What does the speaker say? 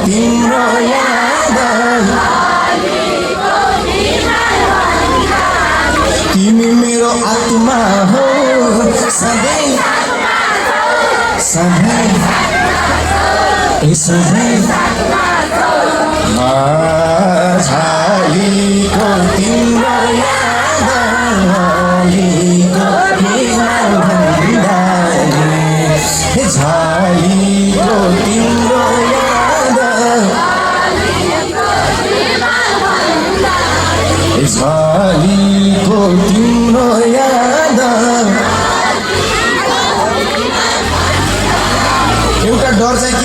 तिम्रो याद तिमी मेरो आत्मा हो सधैँ सधैँ सधैँ झालीको तिम्रो याद झालीको तिम्रो याद झालीको तिम्रो याद एउटा डर चाहिँ के